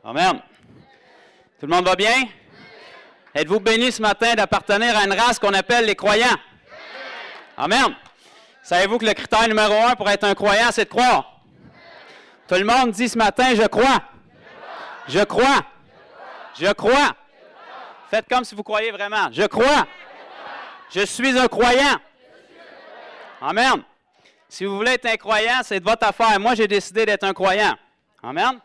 Amen. Tout le monde va bien? Êtes-vous bénis ce matin d'appartenir à une race qu'on appelle les croyants? Amen. Savez-vous que le critère numéro 1 pour être un croyant, c'est de croire? Tout le monde dit ce matin, je crois. Je crois. Je crois. Faites comme si vous croyez vraiment. Je crois. Je suis un croyant. Amen. Si vous voulez être un croyant, c'est de votre affaire. Moi, j'ai décidé d'être un croyant. Amen.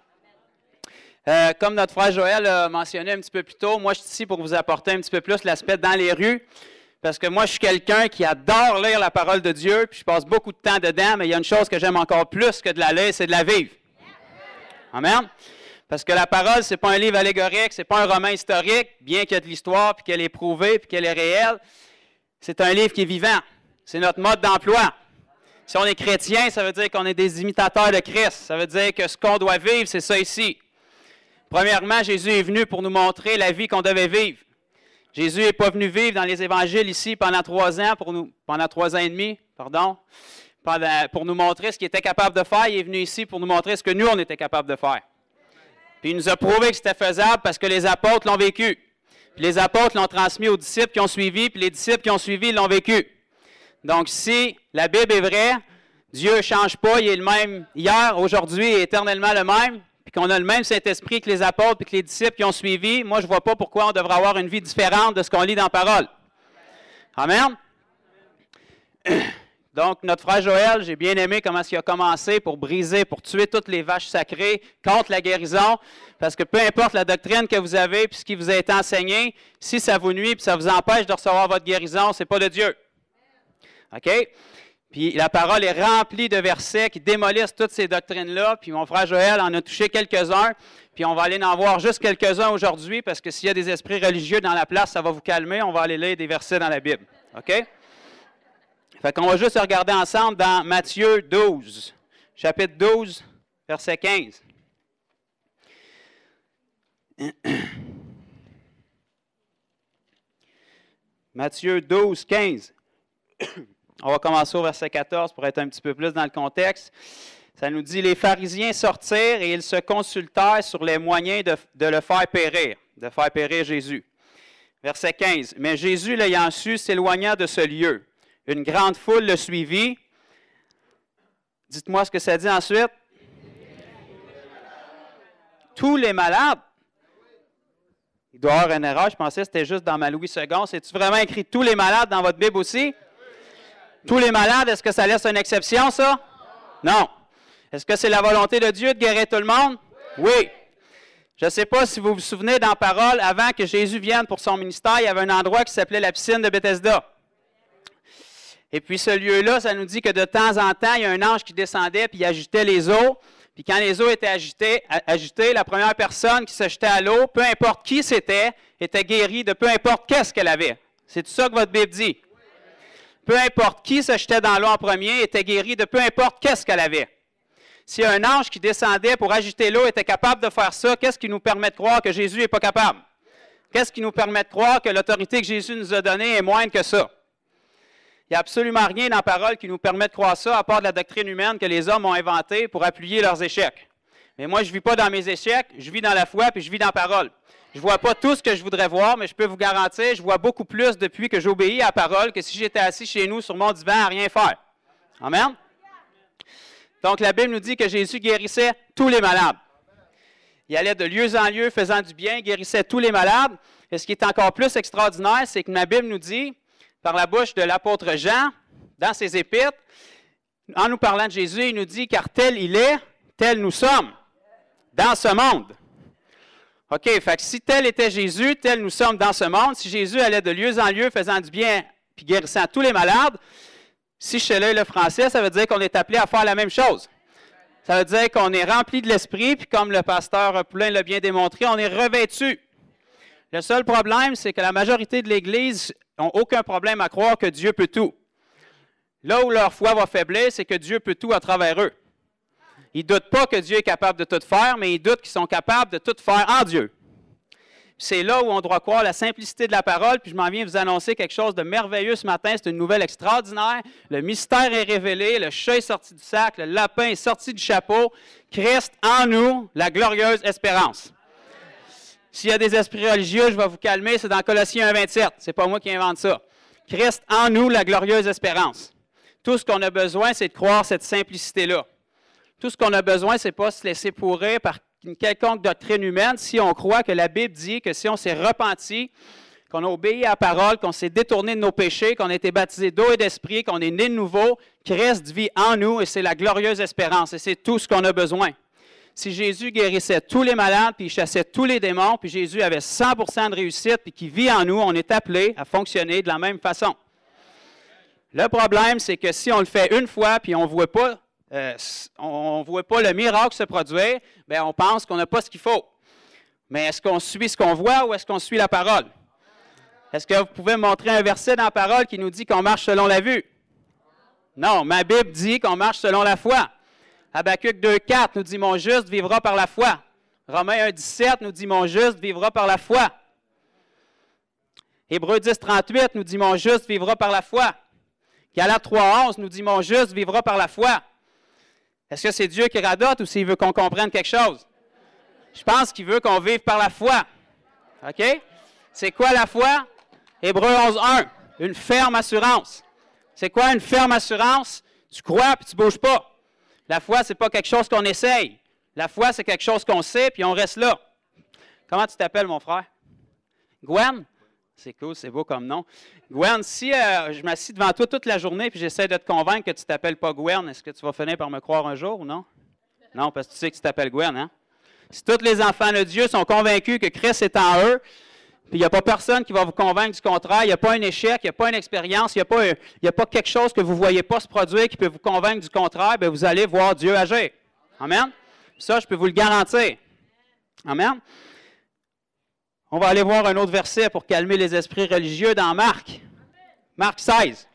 Comme notre frère Joël a mentionné un petit peu plus tôt, moi, je suis ici pour vous apporter un petit peu plus l'aspect dans les rues. Parce que moi, je suis quelqu'un qui adore lire la parole de Dieu, puis je passe beaucoup de temps dedans, mais il y a une chose que j'aime encore plus que de la lire, c'est de la vivre. Amen. Parce que la parole, ce n'est pas un livre allégorique, ce n'est pas un roman historique, bien qu'il y ait de l'histoire, puis qu'elle est prouvée, puis qu'elle est réelle. C'est un livre qui est vivant. C'est notre mode d'emploi. Si on est chrétien, ça veut dire qu'on est des imitateurs de Christ. Ça veut dire que ce qu'on doit vivre, c'est ça ici. Premièrement, Jésus est venu pour nous montrer la vie qu'on devait vivre. Jésus n'est pas venu vivre dans les évangiles ici pendant 3 ans, pendant 3 ans et demi, pour nous montrer ce qu'il était capable de faire. Il est venu ici pour nous montrer ce que nous, on était capable de faire. Puis il nous a prouvé que c'était faisable parce que les apôtres l'ont vécu. Puis les apôtres l'ont transmis aux disciples qui ont suivi, puis les disciples qui ont suivi l'ont vécu. Donc, si la Bible est vraie, Dieu ne change pas, il est le même hier, aujourd'hui et éternellement le même, puis qu'on a le même Saint-Esprit que les apôtres et que les disciples qui ont suivi, moi, je ne vois pas pourquoi on devrait avoir une vie différente de ce qu'on lit dans la parole. Amen? Donc, notre frère Joël, j'ai bien aimé comment il a commencé pour briser, pour tuer toutes les vaches sacrées contre la guérison, parce que peu importe la doctrine que vous avez puis ce qui vous a été enseigné, si ça vous nuit et ça vous empêche de recevoir votre guérison, ce n'est pas de Dieu. OK? Puis la parole est remplie de versets qui démolissent toutes ces doctrines-là. Puis mon frère Joël en a touché quelques-uns. Puis on va aller en voir juste quelques-uns aujourd'hui parce que s'il y a des esprits religieux dans la place, ça va vous calmer. On va aller lire des versets dans la Bible. OK? Fait qu'on va juste regarder ensemble dans Matthieu 12, chapitre 12, verset 15. Matthieu 12, 15. On va commencer au verset 14 pour être un petit peu plus dans le contexte. Ça nous dit, les pharisiens sortirent et ils se consultèrent sur les moyens de le faire périr, de faire périr Jésus. Verset 15. Mais Jésus, l'ayant su, s'éloigna de ce lieu. Une grande foule le suivit. Dites-moi ce que ça dit ensuite. Tous les malades. Il doit y avoir une erreur, je pensais que c'était juste dans ma Louis II. C'est-tu vraiment écrit tous les malades dans votre Bible aussi? Tous les malades, est-ce que ça laisse une exception, ça? Non. Est-ce que c'est la volonté de Dieu de guérir tout le monde? Oui. Je ne sais pas si vous vous souvenez dans la parole, avant que Jésus vienne pour son ministère, il y avait un endroit qui s'appelait la piscine de Bethesda. Et puis ce lieu-là, ça nous dit que de temps en temps, il y a un ange qui descendait puis il agitait les eaux. Puis quand les eaux étaient agitées, la première personne qui se jetait à l'eau, peu importe qui c'était, était guérie de peu importe qu'est-ce qu'elle avait. C'est tout ça que votre Bible dit. Peu importe qui se jetait dans l'eau en premier, était guéri de peu importe qu'est-ce qu'elle avait. Si un ange qui descendait pour agiter l'eau était capable de faire ça, qu'est-ce qui nous permet de croire que Jésus n'est pas capable? Qu'est-ce qui nous permet de croire que l'autorité que Jésus nous a donnée est moindre que ça? Il n'y a absolument rien dans la parole qui nous permet de croire ça, à part de la doctrine humaine que les hommes ont inventée pour appuyer leurs échecs. Mais moi, je ne vis pas dans mes échecs, je vis dans la foi puis je vis dans la parole. Je ne vois pas tout ce que je voudrais voir, mais je peux vous garantir, je vois beaucoup plus depuis que j'obéis à la parole que si j'étais assis chez nous sur mon divan à rien faire. Amen? Donc, la Bible nous dit que Jésus guérissait tous les malades. Il allait de lieu en lieu faisant du bien, guérissait tous les malades. Et ce qui est encore plus extraordinaire, c'est que la Bible nous dit, par la bouche de l'apôtre Jean, dans ses épîtres, en nous parlant de Jésus, il nous dit, car tel il est, tel nous sommes, dans ce monde. OK, fait que si tel était Jésus, tel nous sommes dans ce monde, si Jésus allait de lieu en lieu faisant du bien puis guérissant tous les malades, si je sais l'œil le français, ça veut dire qu'on est appelé à faire la même chose. Ça veut dire qu'on est rempli de l'Esprit, puis comme le pasteur Poulain l'a bien démontré, on est revêtu. Le seul problème, c'est que la majorité de l'Église n'ont aucun problème à croire que Dieu peut tout. Là où leur foi va faiblir, c'est que Dieu peut tout à travers eux. Ils ne doutent pas que Dieu est capable de tout faire, mais ils doutent qu'ils sont capables de tout faire en Dieu. C'est là où on doit croire la simplicité de la parole, puis je m'en viens vous annoncer quelque chose de merveilleux ce matin. C'est une nouvelle extraordinaire. Le mystère est révélé, le chat est sorti du sac, le lapin est sorti du chapeau. Christ en nous, la glorieuse espérance. S'il y a des esprits religieux, je vais vous calmer, c'est dans Colossiens 1,27. Ce n'est pas moi qui invente ça. Christ en nous, la glorieuse espérance. Tout ce qu'on a besoin, c'est de croire cette simplicité-là. Tout ce qu'on a besoin, ce n'est pas se laisser pourrir par une quelconque doctrine humaine si on croit que la Bible dit que si on s'est repenti, qu'on a obéi à la parole, qu'on s'est détourné de nos péchés, qu'on a été baptisé d'eau et d'esprit, qu'on est né de nouveau, Christ vit en nous et c'est la glorieuse espérance et c'est tout ce qu'on a besoin. Si Jésus guérissait tous les malades, puis il chassait tous les démons, puis Jésus avait 100% de réussite, puis qu'il vit en nous, on est appelé à fonctionner de la même façon. Le problème, c'est que si on le fait une fois, puis on ne voit pas le miracle se produire, bien, on pense qu'on n'a pas ce qu'il faut. Mais est-ce qu'on suit ce qu'on voit ou est-ce qu'on suit la parole? Est-ce que vous pouvez me montrer un verset dans la parole qui nous dit qu'on marche selon la vue? Non, ma Bible dit qu'on marche selon la foi. Habakkuk 2,4 nous dit « Mon juste vivra par la foi ». Romains 1,17 nous dit « Mon juste vivra par la foi ». Hébreux 10,38 nous dit « Mon juste vivra par la foi ». Galates 3,11 nous dit « Mon juste vivra par la foi ». Est-ce que c'est Dieu qui radote ou s'il veut qu'on comprenne quelque chose? Je pense qu'il veut qu'on vive par la foi. OK? C'est quoi la foi? Hébreux 11,1, une ferme assurance. C'est quoi une ferme assurance? Tu crois puis tu ne bouges pas. La foi, ce n'est pas quelque chose qu'on essaye. La foi, c'est quelque chose qu'on sait, puis on reste là. Comment tu t'appelles, mon frère? Gwen? C'est cool, c'est beau comme nom. Gwen, si je m'assis devant toi toute la journée puis j'essaie de te convaincre que tu ne t'appelles pas Gwen, est-ce que tu vas finir par me croire un jour ou non? Non, parce que tu sais que tu t'appelles Gwen, hein? Si tous les enfants de Dieu sont convaincus que Christ est en eux, puis il n'y a pas personne qui va vous convaincre du contraire, il n'y a pas un échec, il n'y a pas une expérience, il n'y a pas quelque chose que vous ne voyez pas se produire qui peut vous convaincre du contraire, bien, vous allez voir Dieu agir. Amen? Ça, je peux vous le garantir. Amen? On va aller voir un autre verset pour calmer les esprits religieux dans Marc. Marc 16.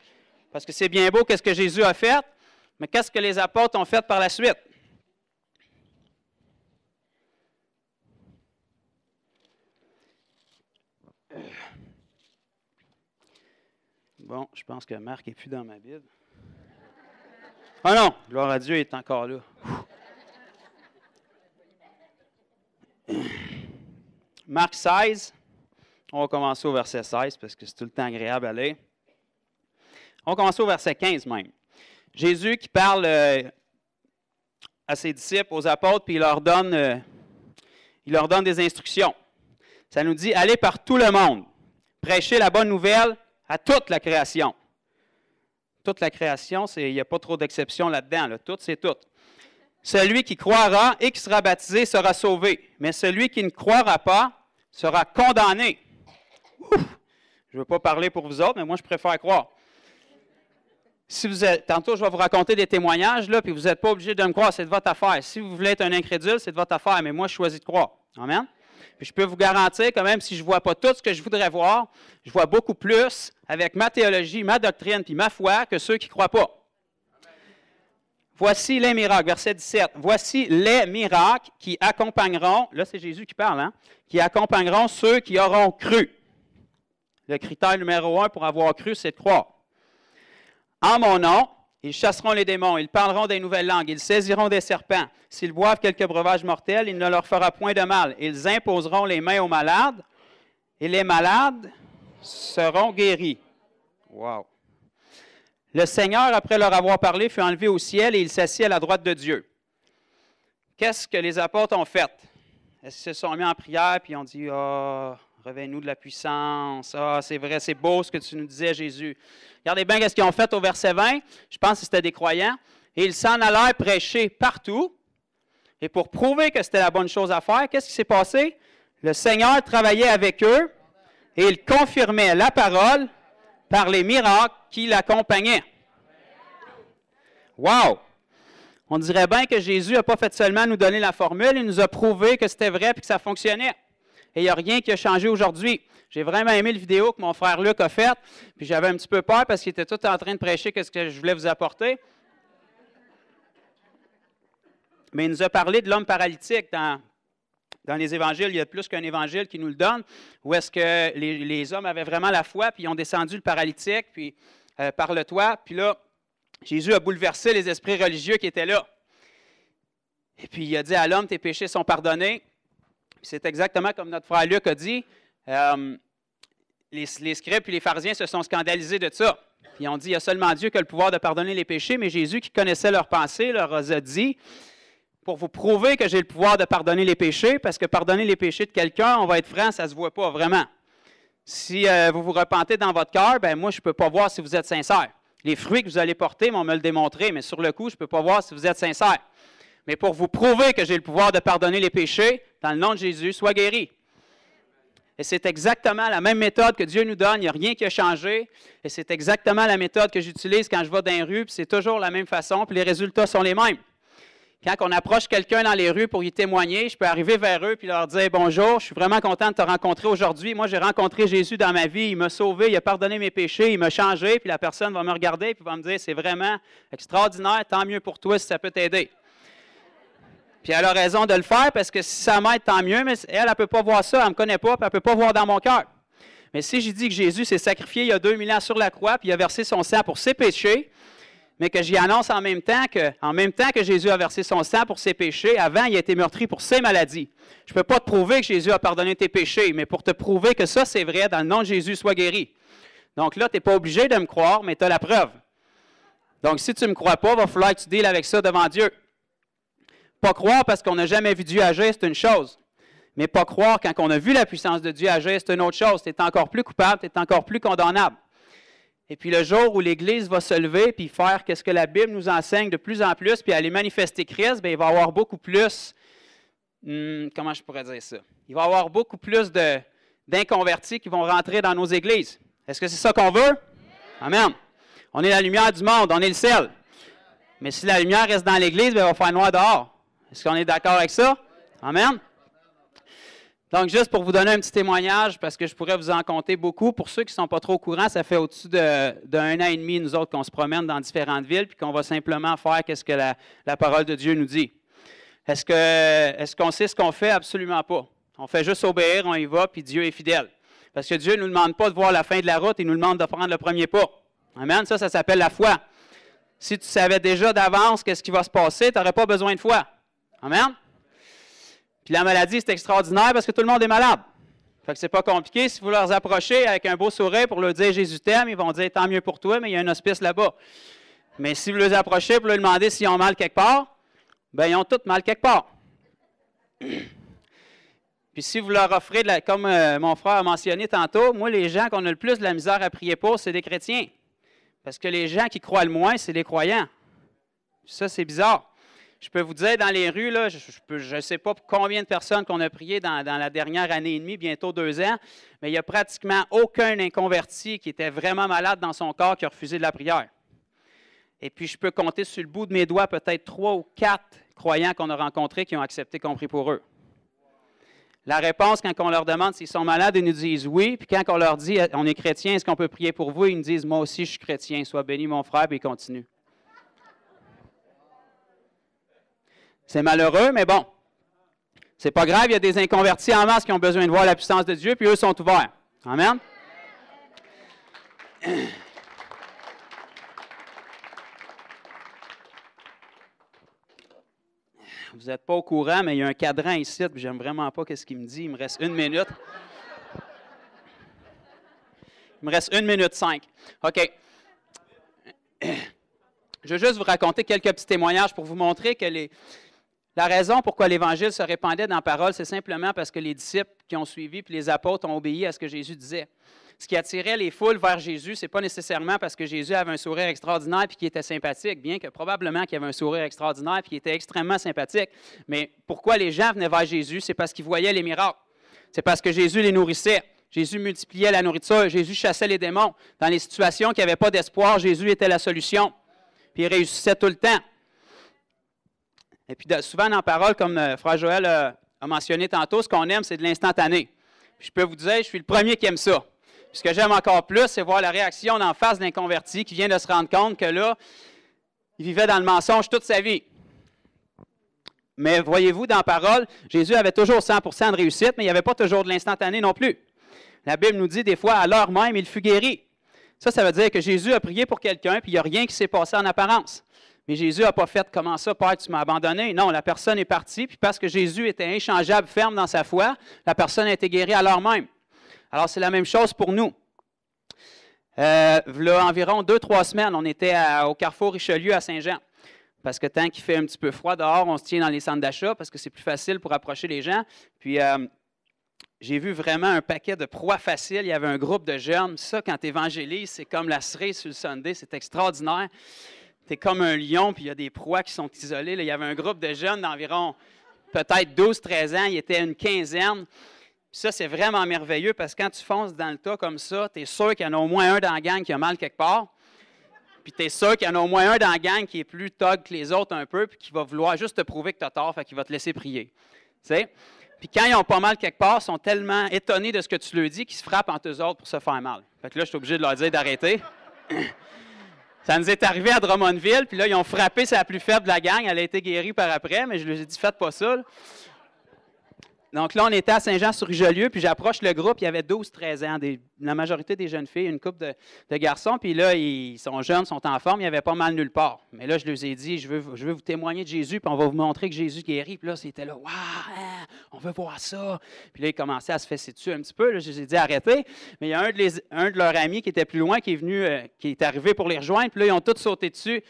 Parce que c'est bien beau qu'est-ce que Jésus a fait, mais qu'est-ce que les apôtres ont fait par la suite? Bon, je pense que Marc n'est plus dans ma Bible. Ah non, gloire à Dieu, il est encore là. Marc 16, on va commencer au verset 16 parce que c'est tout le temps agréable à lire. On va commencer au verset 15 même. Jésus qui parle à ses disciples, aux apôtres, puis il leur donne des instructions. Ça nous dit, allez par tout le monde, prêchez la bonne nouvelle à toute la création. Toute la création, il n'y a pas trop d'exceptions là-dedans. Là. Tout, c'est tout. Celui qui croira et qui sera baptisé sera sauvé, mais celui qui ne croira pas sera condamné. Ouf! Je ne veux pas parler pour vous autres, mais moi, je préfère croire. Si vous êtes, tantôt, je vais vous raconter des témoignages, là, puis vous n'êtes pas obligé de me croire, c'est de votre affaire. Si vous voulez être un incrédule, c'est de votre affaire, mais moi, je choisis de croire. Amen? Puis je peux vous garantir que même si je ne vois pas tout ce que je voudrais voir, je vois beaucoup plus avec ma théologie, ma doctrine, puis ma foi, que ceux qui ne croient pas. Voici les miracles, verset 17. Voici les miracles qui accompagneront, là c'est Jésus qui parle, hein, qui accompagneront ceux qui auront cru. Le critère numéro 1 pour avoir cru, c'est de croire. En mon nom, ils chasseront les démons, ils parleront des nouvelles langues, ils saisiront des serpents. S'ils boivent quelques breuvages mortels, il ne leur fera point de mal. Ils imposeront les mains aux malades et les malades seront guéris. Wow! Le Seigneur, après leur avoir parlé, fut enlevé au ciel et il s'assit à la droite de Dieu. Qu'est-ce que les apôtres ont fait? Est-ce qu'ils se sont mis en prière et ont dit « Ah, réveille-nous de la puissance. Ah, c'est vrai, c'est beau ce que tu nous disais, Jésus. » Regardez bien ce qu'ils ont fait au verset 20. Je pense que c'était des croyants. Et ils s'en allèrent prêcher partout. Et pour prouver que c'était la bonne chose à faire, qu'est-ce qui s'est passé? Le Seigneur travaillait avec eux et il confirmait la parole par les miracles qui l'accompagnaient. Wow! On dirait bien que Jésus n'a pas fait seulement nous donner la formule, il nous a prouvé que c'était vrai et que ça fonctionnait. Et il n'y a rien qui a changé aujourd'hui. J'ai vraiment aimé la vidéo que mon frère Luc a faite, puis j'avais un petit peu peur parce qu'il était tout en train de prêcher ce que je voulais vous apporter. Mais il nous a parlé de l'homme paralytique dans les évangiles. Il y a plus qu'un évangile qui nous le donne, où est-ce que les hommes avaient vraiment la foi, puis ils ont descendu le paralytique puis, par le toit. Puis là, Jésus a bouleversé les esprits religieux qui étaient là. Et puis il a dit à l'homme, tes péchés sont pardonnés. C'est exactement comme notre frère Luc a dit. Les scribes et les pharisiens se sont scandalisés de ça. Ils ont dit, il y a seulement Dieu qui a le pouvoir de pardonner les péchés, mais Jésus, qui connaissait leurs pensées, leur a dit, pour vous prouver que j'ai le pouvoir de pardonner les péchés, parce que pardonner les péchés de quelqu'un, on va être franc, ça ne se voit pas vraiment. Si vous vous repentez dans votre cœur, ben moi, je ne peux pas voir si vous êtes sincère. Les fruits que vous allez porter vont me le démontrer, mais sur le coup, je ne peux pas voir si vous êtes sincère. Mais pour vous prouver que j'ai le pouvoir de pardonner les péchés, dans le nom de Jésus, sois guéri. Et c'est exactement la même méthode que Dieu nous donne, il n'y a rien qui a changé. Et c'est exactement la méthode que j'utilise quand je vais dans les rues, puis c'est toujours la même façon, puis les résultats sont les mêmes. Quand on approche quelqu'un dans les rues pour y témoigner, je peux arriver vers eux et leur dire « Bonjour, je suis vraiment content de te rencontrer aujourd'hui. Moi, j'ai rencontré Jésus dans ma vie, il m'a sauvé, il a pardonné mes péchés, il m'a changé. » Puis la personne va me regarder et va me dire « C'est vraiment extraordinaire, tant mieux pour toi si ça peut t'aider. » Puis elle a raison de le faire parce que si ça m'aide, tant mieux, mais elle ne peut pas voir ça, elle ne me connaît pas, puis elle ne peut pas voir dans mon cœur. Mais si je dis que Jésus s'est sacrifié il y a 2000 ans sur la croix, puis il a versé son sang pour ses péchés, mais que j'y annonce en même temps que Jésus a versé son sang pour ses péchés, avant, il a été meurtri pour ses maladies. Je ne peux pas te prouver que Jésus a pardonné tes péchés, mais pour te prouver que ça, c'est vrai, dans le nom de Jésus, sois guéri. Donc là, tu n'es pas obligé de me croire, mais tu as la preuve. Donc, si tu ne me crois pas, il va falloir que tu deals avec ça devant Dieu. Pas croire parce qu'on n'a jamais vu Dieu agir, c'est une chose. Mais pas croire quand on a vu la puissance de Dieu agir, c'est une autre chose. Tu es encore plus coupable, tu es encore plus condamnable. Et puis le jour où l'Église va se lever puis faire ce que la Bible nous enseigne de plus en plus, puis aller manifester Christ, bien, il va y avoir beaucoup plus, comment je pourrais dire ça? Il va y avoir beaucoup plus d'inconvertis qui vont rentrer dans nos églises. Est-ce que c'est ça qu'on veut? Amen. On est la lumière du monde, on est le sel. Mais si la lumière reste dans l'Église, bien, il va faire noir dehors. Est-ce qu'on est d'accord avec ça? Amen. Donc, juste pour vous donner un petit témoignage, parce que je pourrais vous en compter beaucoup. Pour ceux qui ne sont pas trop au courant, ça fait au-dessus d'un an et demi, nous autres, qu'on se promène dans différentes villes, puis qu'on va simplement faire ce que la parole de Dieu nous dit. Est-ce qu'on sait ce qu'on fait? Absolument pas. On fait juste obéir, on y va, puis Dieu est fidèle. Parce que Dieu ne nous demande pas de voir la fin de la route, il nous demande de prendre le premier pas. Amen. Ça s'appelle la foi. Si tu savais déjà d'avance qu'est-ce qui va se passer, tu n'aurais pas besoin de foi. Amen. Puis la maladie, c'est extraordinaire parce que tout le monde est malade. Fait que c'est pas compliqué. Si vous leur approchez avec un beau sourire pour leur dire « Jésus t'aime », ils vont dire « Tant mieux pour toi, mais il y a un hospice là-bas. » Mais si vous les approchez pour leur demander s'ils ont mal quelque part, bien, ils ont tous mal quelque part. Puis si vous leur offrez, comme mon frère a mentionné tantôt, moi, les gens qu'on a le plus de la misère à prier pour, c'est des chrétiens. Parce que les gens qui croient le moins, c'est les croyants. Ça, c'est bizarre. Je peux vous dire, dans les rues, là, je ne sais pas combien de personnes qu'on a prié dans la dernière année et demie, bientôt 2 ans, mais il n'y a pratiquement aucun inconverti qui était vraiment malade dans son corps qui a refusé de la prière. Et puis, je peux compter sur le bout de mes doigts peut-être 3 ou 4 croyants qu'on a rencontrés qui ont accepté qu'on prie pour eux. La réponse, quand on leur demande s'ils sont malades, ils nous disent oui. Puis quand on leur dit « On est chrétien, est-ce qu'on peut prier pour vous? » Ils nous disent « Moi aussi, je suis chrétien. Sois béni, mon frère. » Puis ils continuent. C'est malheureux, mais bon. C'est pas grave, il y a des inconvertis en masse qui ont besoin de voir la puissance de Dieu, puis eux sont ouverts. Amen? Vous n'êtes pas au courant, mais il y a un cadran ici, puis j'aime vraiment pas ce qu'il me dit. Il me reste 1 minute. Il me reste 1 minute 5. OK. Je veux juste vous raconter quelques petits témoignages pour vous montrer que la raison pourquoi l'Évangile se répandait dans la parole, c'est simplement parce que les disciples qui ont suivi puis les apôtres ont obéi à ce que Jésus disait. Ce qui attirait les foules vers Jésus, ce n'est pas nécessairement parce que Jésus avait un sourire extraordinaire et qu'il était sympathique, bien que probablement qu'il avait un sourire extraordinaire et qu'il était extrêmement sympathique. Mais pourquoi les gens venaient vers Jésus? C'est parce qu'ils voyaient les miracles. C'est parce que Jésus les nourrissait. Jésus multipliait la nourriture. Jésus chassait les démons. Dans les situations qui n'avaient pas d'espoir, Jésus était la solution. Puis il réussissait tout le temps. Et puis souvent dans la parole, comme Frère Joël a mentionné tantôt, ce qu'on aime, c'est de l'instantané. Puis je peux vous dire, je suis le premier qui aime ça. Puis ce que j'aime encore plus, c'est voir la réaction d'en face d'un converti qui vient de se rendre compte que là, il vivait dans le mensonge toute sa vie. Mais voyez-vous, dans la parole, Jésus avait toujours 100% de réussite, mais il n'y avait pas toujours de l'instantané non plus. La Bible nous dit des fois, à l'heure même, il fut guéri. Ça veut dire que Jésus a prié pour quelqu'un, puis il n'y a rien qui s'est passé en apparence. Mais Jésus n'a pas fait « Comment ça, Père, tu m'as abandonné? » Non, la personne est partie, puis parce que Jésus était inchangeable, ferme dans sa foi, la personne a été guérie à l'heure même. Alors, c'est la même chose pour nous. Là, environ 2-3 semaines, on était au Carrefour Richelieu à Saint-Jean. Parce que tant qu'il fait un petit peu froid dehors, on se tient dans les centres d'achat parce que c'est plus facile pour approcher les gens. Puis, j'ai vu vraiment un paquet de proies faciles. Il y avait un groupe de jeunes. Ça, quand tu évangélises, c'est comme la cerise sur le Sunday. C'est extraordinaire. Tu es comme un lion, puis il y a des proies qui sont isolées. Là, il y avait un groupe de jeunes d'environ peut-être 12-13 ans. Il était une quinzaine. Puis ça, c'est vraiment merveilleux parce que quand tu fonces dans le tas comme ça, tu es sûr qu'il y en a au moins un dans la gang qui a mal quelque part. Puis tu es sûr qu'il y en a au moins un dans la gang qui est plus tog que les autres un peu, puis qui va vouloir juste te prouver que tu as tort, fait qu'il va te laisser prier. Tu sais? Puis quand ils ont pas mal quelque part, ils sont tellement étonnés de ce que tu leur dis qu'ils se frappent entre eux autres pour se faire mal. Fait que là, je suis obligé de leur dire d'arrêter. Ça nous est arrivé à Drummondville, puis là, ils ont frappé sa plus faible de la gang. Elle a été guérie par après, mais je leur ai dit, faites pas ça. Là. Donc là, on était à Saint-Jean-sur-Richelieu, puis j'approche le groupe, il y avait 12-13 ans, la majorité des jeunes filles, une couple de garçons, puis là, ils sont jeunes, sont en forme, il n'y avait pas mal nulle part. Mais là, je leur ai dit, je veux vous témoigner de Jésus, puis on va vous montrer que Jésus guérit. Puis là, c'était là, « Waouh, hein, on veut voir ça! » Puis là, ils commençaient à se fesser dessus un petit peu, là, je leur ai dit, « Arrêtez! » Mais il y a un de leurs amis qui était plus loin, qui est venu, qui est arrivé pour les rejoindre, puis là, ils ont tous sauté dessus.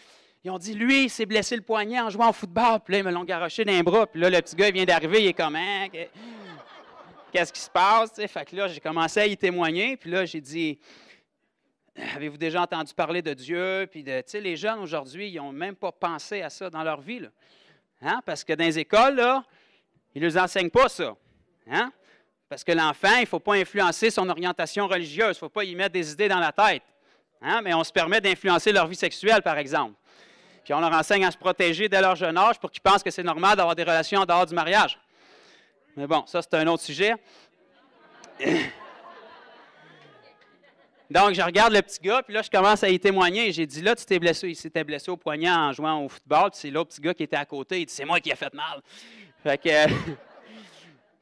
Ils ont dit, lui, il s'est blessé le poignet en jouant au football. Puis là, ils me l'ont garoché dans les bras. Puis là, le petit gars, il vient d'arriver, il est comme, hein, qu'est-ce qui se passe? T'sais? Fait que là, j'ai commencé à y témoigner. Puis là, j'ai dit, avez-vous déjà entendu parler de Dieu? Puis tu sais, les jeunes aujourd'hui, ils n'ont même pas pensé à ça dans leur vie. Là. Hein? Parce que dans les écoles, là, ils ne nous enseignent pas ça. Hein? Parce que l'enfant, il ne faut pas influencer son orientation religieuse. Il ne faut pas y mettre des idées dans la tête. Hein? Mais on se permet d'influencer leur vie sexuelle, par exemple. Puis on leur enseigne à se protéger dès leur jeune âge pour qu'ils pensent que c'est normal d'avoir des relations en dehors du mariage. Mais bon, ça, c'est un autre sujet. Donc, je regarde le petit gars, puis là, je commence à y témoigner. J'ai dit, là, tu t'es blessé. Il s'était blessé au poignet en jouant au football, puis c'est l'autre petit gars qui était à côté. Il dit, c'est moi qui ai fait mal.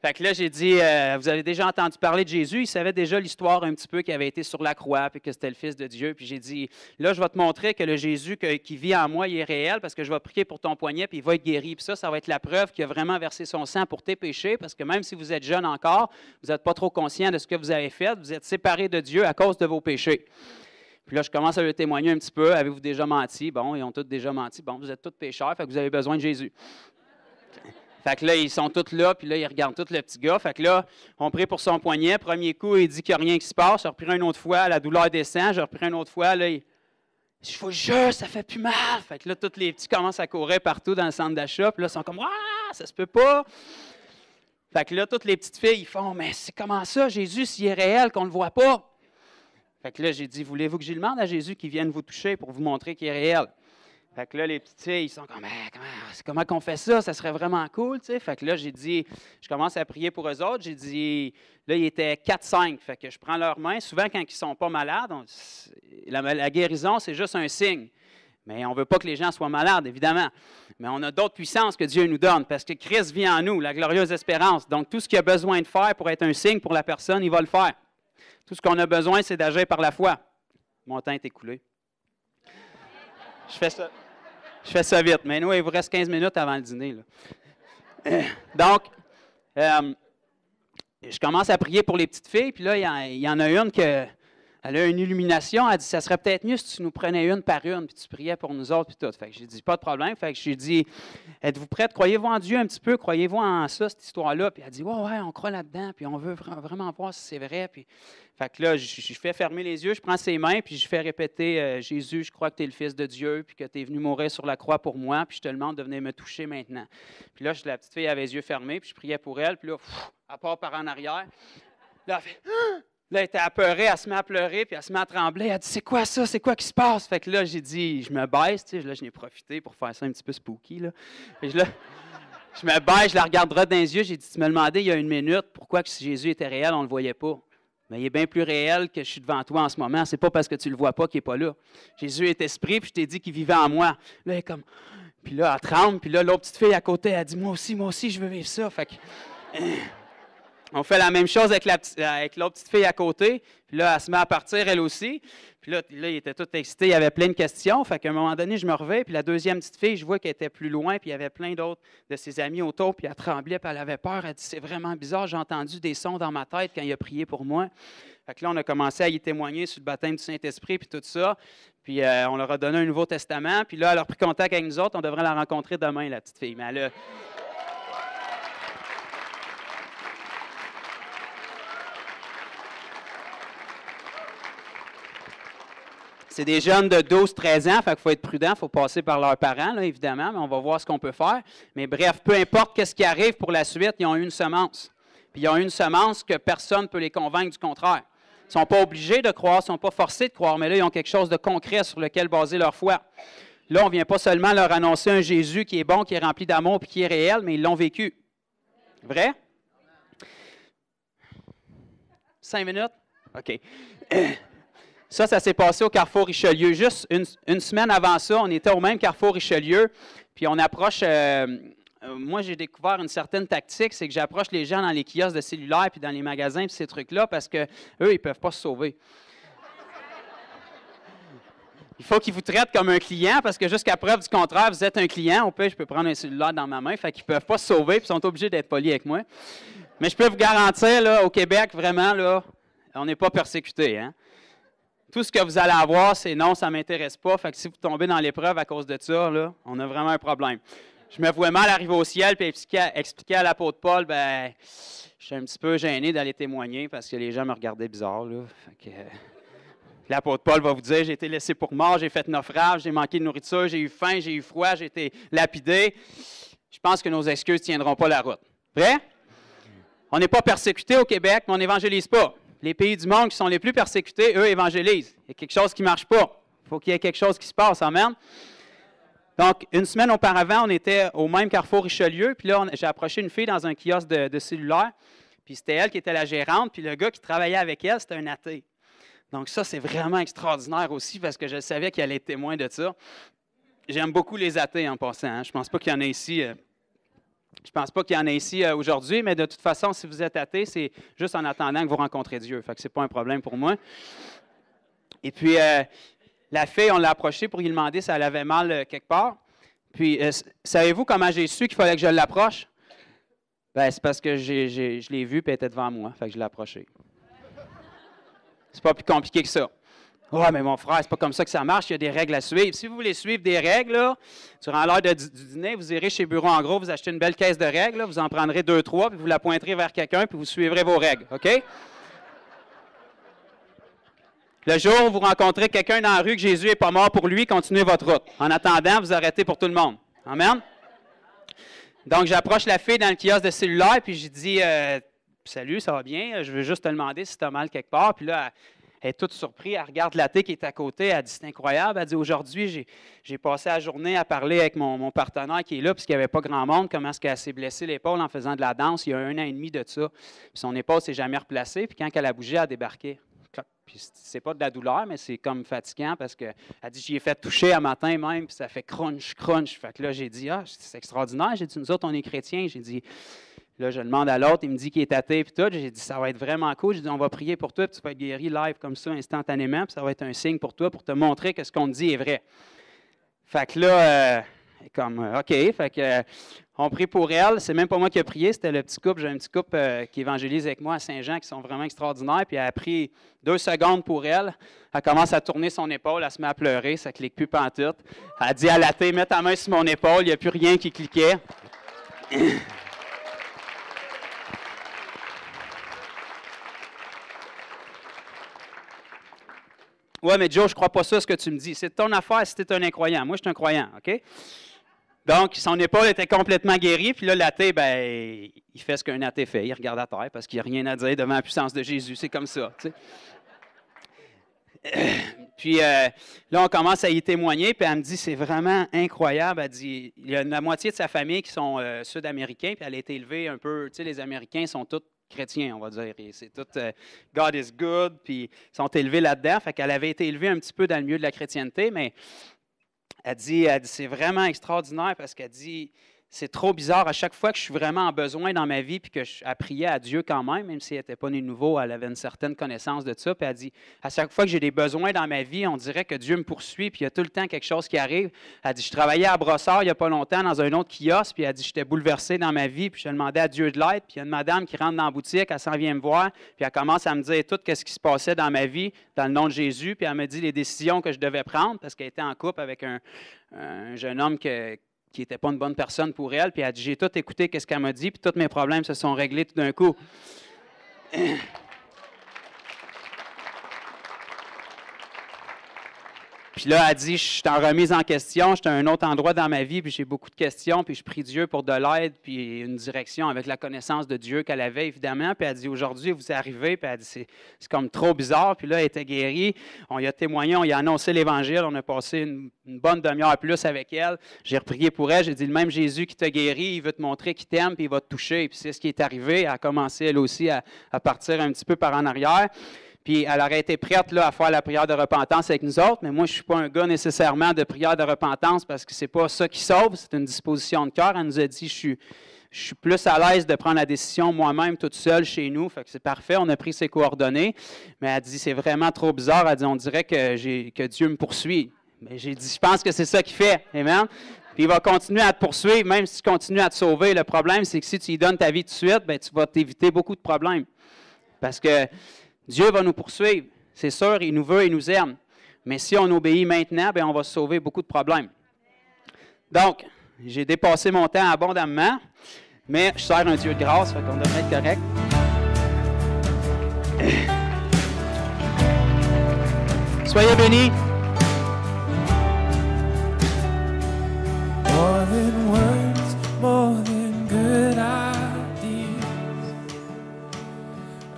Fait que là, j'ai dit, vous avez déjà entendu parler de Jésus? Il savait déjà l'histoire un petit peu qu'il avait été sur la croix, puis que c'était le Fils de Dieu. Puis j'ai dit, là, je vais te montrer que le Jésus qui vit en moi, il est réel, parce que je vais prier pour ton poignet, puis il va être guéri. Puis ça va être la preuve qu'il a vraiment versé son sang pour tes péchés, parce que même si vous êtes jeune encore, vous n'êtes pas trop conscient de ce que vous avez fait, vous êtes séparés de Dieu à cause de vos péchés. Puis là, je commence à lui témoigner un petit peu. Avez-vous déjà menti? Bon, ils ont tous déjà menti. Bon, vous êtes tous pécheurs, fait que vous avez besoin de Jésus. Fait que là, ils sont tous là, puis là, ils regardent tous le petit gars. Fait que là, on prie pour son poignet. Premier coup, il dit qu'il n'y a rien qui se passe. Je repris une autre fois, la douleur descend. Je repris une autre fois, là, il dit, je vous jure, ça fait plus mal. Fait que là, tous les petits commencent à courir partout dans le centre d'achat. Puis là, ils sont comme, ah, ça se peut pas. Fait que là, toutes les petites filles, ils font, mais c'est comment ça, Jésus, s'il est réel, qu'on ne le voit pas? Fait que là, j'ai dit, voulez-vous que je demande à Jésus qu'il vienne vous toucher pour vous montrer qu'il est réel? Fait que là, les petites filles, ils sont comme, comment qu'on fait ça? Ça serait vraiment cool, tu sais. Fait que là, j'ai dit, je commence à prier pour eux autres. J'ai dit, là, ils étaient 4-5. Fait que je prends leurs mains. Souvent, quand ils ne sont pas malades, la guérison, c'est juste un signe. Mais on ne veut pas que les gens soient malades, évidemment. Mais on a d'autres puissances que Dieu nous donne, parce que Christ vit en nous, la glorieuse espérance. Donc, tout ce qu'il a besoin de faire pour être un signe pour la personne, il va le faire. Tout ce qu'on a besoin, c'est d'agir par la foi. Mon temps est écoulé. Je fais ça vite, mais nous, il vous reste 15 minutes avant le dîner. Là. Donc, je commence à prier pour les petites filles, puis là, il y en a une elle a une illumination. Elle dit, ça serait peut-être mieux si tu nous prenais une par une, puis tu priais pour nous autres, puis tout. Fait que j'ai dit, pas de problème. Fait que j'ai dit, êtes-vous prête? Croyez-vous en Dieu un petit peu? Croyez-vous en ça, cette histoire-là? Puis elle dit, ouais, on croit là-dedans, puis on veut vraiment voir si c'est vrai. Puis, fait que là, je fais fermer les yeux, je prends ses mains, puis je fais répéter, Jésus, je crois que tu es le Fils de Dieu, puis que tu es venu mourir sur la croix pour moi, puis je te demande de venir me toucher maintenant. Puis là, la petite fille avait les yeux fermés, puis je priais pour elle, puis là, elle part par en arrière. Là, elle fait, ah! Là, elle était apeurée, elle se met à pleurer, puis elle se met à trembler. Elle dit, c'est quoi ça? C'est quoi qui se passe? Fait que là, j'ai dit, je me baisse, tu sais, là, je n'ai profité pour faire ça un petit peu spooky, là. Puis là, je me baisse, je la regarde droit dans les yeux, j'ai dit, tu me demandais il y a 1 minute, pourquoi que si Jésus était réel, on ne le voyait pas? Mais il est bien plus réel que je suis devant toi en ce moment. C'est pas parce que tu ne le vois pas qu'il n'est pas là. Jésus est esprit, puis je t'ai dit qu'il vivait en moi. Là, elle est comme, puis là, elle tremble, puis là, l'autre petite fille à côté, elle dit, moi aussi, je veux vivre ça. Fait que, On fait la même chose avec l'autre petite fille à côté. Puis là, elle se met à partir, elle aussi. Puis là, il était tout excité, il y avait plein de questions. Fait qu'à un moment donné, je me revais. Puis la deuxième petite fille, je vois qu'elle était plus loin. Puis il y avait plein d'autres de ses amis autour. Puis elle tremblait, puis elle avait peur. Elle dit, c'est vraiment bizarre, j'ai entendu des sons dans ma tête quand il a prié pour moi. Fait que là, on a commencé à y témoigner sur le baptême du Saint-Esprit, puis tout ça. Puis on leur a donné un Nouveau Testament. Puis là, elle a pris contact avec nous autres. On devrait la rencontrer demain, la petite fille. Mais elle a... C'est des jeunes de 12-13 ans, fait qu'il faut être prudent, il faut passer par leurs parents, là, évidemment, mais on va voir ce qu'on peut faire. Mais bref, peu importe qu'est-ce qui arrive pour la suite, ils ont une semence. Puis ils ont une semence que personne ne peut les convaincre du contraire. Ils ne sont pas obligés de croire, ils ne sont pas forcés de croire, mais là, ils ont quelque chose de concret sur lequel baser leur foi. Là, on ne vient pas seulement leur annoncer un Jésus qui est bon, qui est rempli d'amour et qui est réel, mais ils l'ont vécu. Vrai? 5 minutes? OK. Ça s'est passé au Carrefour Richelieu. Juste une semaine avant ça, on était au même Carrefour Richelieu, puis on approche... moi, j'ai découvert une certaine tactique, c'est que j'approche les gens dans les kiosques de cellulaires, puis dans les magasins, puis ces trucs-là, parce qu'eux, ils ne peuvent pas se sauver. Il faut qu'ils vous traitent comme un client, parce que jusqu'à preuve du contraire, vous êtes un client. Au pire, je peux prendre un cellulaire dans ma main, fait qu'ils ne peuvent pas se sauver, puis ils sont obligés d'être polis avec moi. Mais je peux vous garantir, là, au Québec, vraiment, là, on n'est pas persécuté, hein? Tout ce que vous allez avoir, c'est non, ça ne m'intéresse pas. Fait que si vous tombez dans l'épreuve à cause de ça, là, on a vraiment un problème. Je me vois mal arriver au ciel et expliquer à l'apôtre Paul, ben, je suis un petit peu gêné d'aller témoigner parce que les gens me regardaient bizarre. Là. Fait que, l'apôtre Paul va vous dire, j'ai été laissé pour mort, j'ai fait naufrage, j'ai manqué de nourriture, j'ai eu faim, j'ai eu froid, j'ai été lapidé. Je pense que nos excuses ne tiendront pas la route. Vrai? On n'est pas persécuté au Québec, mais on n'évangélise pas. Les pays du monde qui sont les plus persécutés, eux, évangélisent. Il y a quelque chose qui ne marche pas. Il faut qu'il y ait quelque chose qui se passe. Amen. Donc, une semaine auparavant, on était au même Carrefour Richelieu. Puis là, j'ai approché une fille dans un kiosque de cellulaire. Puis c'était elle qui était la gérante. Puis le gars qui travaillait avec elle, c'était un athée. Donc ça, c'est vraiment extraordinaire aussi parce que je savais qu'il allait être témoin de ça. J'aime beaucoup les athées en passant. Hein. Je ne pense pas qu'il y en ait ici... Je ne pense pas qu'il y en ait ici aujourd'hui, mais de toute façon, si vous êtes athée, c'est juste en attendant que vous rencontrez Dieu. Fait que ce n'est pas un problème pour moi. Et puis, la fille, on l'a approchée pour lui demander si elle avait mal quelque part. Puis, savez-vous comment j'ai su qu'il fallait que je l'approche? Ben, c'est parce que je l'ai vue et elle était devant moi. Fait que je l'ai approchée. C'est pas plus compliqué que ça. Ouais, mais mon frère, c'est pas comme ça que ça marche, il y a des règles à suivre. Si vous voulez suivre des règles, là, durant l'heure du dîner, vous irez chez Bureau en gros, vous achetez une belle caisse de règles, là, vous en prendrez 2, 3, puis vous la pointerez vers quelqu'un, puis vous suivrez vos règles, OK? Le jour où vous rencontrez quelqu'un dans la rue que Jésus n'est pas mort pour lui, continuez votre route. En attendant, vous arrêtez pour tout le monde. Amen? Donc, j'approche la fille dans le kiosque de cellulaire, puis je dis « Salut, ça va bien? Je veux juste te demander si tu as mal quelque part. » Puis là, elle est toute surprise, elle regarde l'athée qui est à côté, elle dit « C'est incroyable. » Elle dit « Aujourd'hui, j'ai passé la journée à parler avec mon partenaire qui est là, puisqu'il n'y avait pas grand monde, comment est-ce qu'elle s'est blessée l'épaule en faisant de la danse. Il y a 1 an et demi de ça. Puis son épaule ne s'est jamais replacée, puis quand elle a bougé, elle a débarqué. Puis c'est pas de la douleur, mais c'est comme fatigant parce qu'elle dit « J'y ai fait toucher un matin même, puis ça fait crunch, crunch. » Fait que là, j'ai dit « Ah, c'est extraordinaire. » J'ai dit « Nous autres, on est chrétiens. » J'ai dit Là, je demande à l'autre, il me dit qu'il est athée, puis tout. J'ai dit, ça va être vraiment cool. J'ai dit, on va prier pour toi, puis tu vas être guéri live comme ça, instantanément, puis ça va être un signe pour toi, pour te montrer que ce qu'on te dit est vrai. Fait que là, OK. Fait que, on prie pour elle. C'est même pas moi qui ai prié, c'était le petit couple. J'ai un petit couple qui évangélise avec moi à Saint-Jean, qui sont vraiment extraordinaires. Puis elle a pris 2 secondes pour elle. Elle commence à tourner son épaule, elle se met à pleurer, ça ne clique plus pantoute. Elle a dit à l'athée, mets ta main sur mon épaule, il n'y a plus rien qui cliquait. Ouais, mais Joe, je ne crois pas ça, ce que tu me dis. C'est ton affaire si tu es un incroyant. Moi, je suis un croyant, OK? Donc, son épaule était complètement guérie, puis là, l'athée, ben, il fait ce qu'un athée fait. Il regarde à terre parce qu'il n'y a rien à dire devant la puissance de Jésus. C'est comme ça, tu sais. Puis là, on commence à y témoigner, puis elle me dit, c'est vraiment incroyable. Elle dit, il y a la moitié de sa famille qui sont sud-américains, puis elle a été élevée un peu, tu sais, les Américains sont tous chrétiens, on va dire. Et c'est tout God is good, puis ils sont élevés là-dedans. Fait qu'elle avait été élevée un petit peu dans le milieu de la chrétienté, mais elle dit c'est vraiment extraordinaire parce qu'elle dit, c'est trop bizarre. À chaque fois que je suis vraiment en besoin dans ma vie, puis que je priais à Dieu quand même si elle n'était pas née de nouveau, elle avait une certaine connaissance de ça. Puis elle dit, à chaque fois que j'ai des besoins dans ma vie, on dirait que Dieu me poursuit, puis il y a tout le temps quelque chose qui arrive. Elle dit, je travaillais à Brossard il n'y a pas longtemps dans un autre kiosque, puis elle dit, j'étais bouleversé dans ma vie, puis je demandais à Dieu de l'aide. Puis il y a une madame qui rentre dans la boutique, elle s'en vient me voir, puis elle commence à me dire tout ce qui se passait dans ma vie, dans le nom de Jésus, puis elle me dit les décisions que je devais prendre, parce qu'elle était en couple avec un jeune homme qui n'était pas une bonne personne pour elle, puis elle a dit, j'ai tout écouté, qu'est-ce qu'elle m'a dit, puis tous mes problèmes se sont réglés tout d'un coup. Puis là, elle dit, je suis en remise en question, j'étais à un autre endroit dans ma vie, puis j'ai beaucoup de questions, puis je prie Dieu pour de l'aide, puis une direction avec la connaissance de Dieu qu'elle avait, évidemment. Puis elle dit, aujourd'hui, vous arrivez, puis elle dit, c'est comme trop bizarre. Puis là, elle était guérie, on y a témoigné, on y a annoncé l'Évangile, on a passé une bonne demi-heure plus avec elle. J'ai reprié pour elle, j'ai dit, le même Jésus qui t'a guéri, il veut te montrer qu'il t'aime, puis il va te toucher. Puis c'est ce qui est arrivé. Elle a commencé, elle aussi, à partir un petit peu par en arrière. Puis elle aurait été prête là, à faire la prière de repentance avec nous autres, mais moi, je ne suis pas un gars nécessairement de prière de repentance parce que ce n'est pas ça qui sauve, c'est une disposition de cœur. Elle nous a dit, je suis plus à l'aise de prendre la décision moi-même toute seule chez nous, fait que c'est parfait, on a pris ses coordonnées, mais elle dit, c'est vraiment trop bizarre, elle dit, on dirait que Dieu me poursuit. Mais j'ai dit, je pense que c'est ça qu'il fait, amen. Puis il va continuer à te poursuivre, même si tu continues à te sauver. Le problème, c'est que si tu lui donnes ta vie tout de suite, bien, tu vas t'éviter beaucoup de problèmes. Parce que Dieu va nous poursuivre, c'est sûr, il nous veut, il nous aime. Mais si on obéit maintenant, bien, on va se sauver beaucoup de problèmes. Donc, j'ai dépassé mon temps abondamment, mais je sers un Dieu de grâce, fait qu'on devrait être correct. Soyez bénis. More than words, more than good ideas,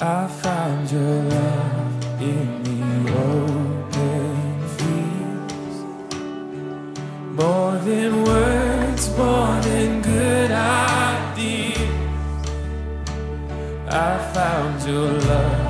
I found your love in the open fields. More than words, more than good ideas, I found your love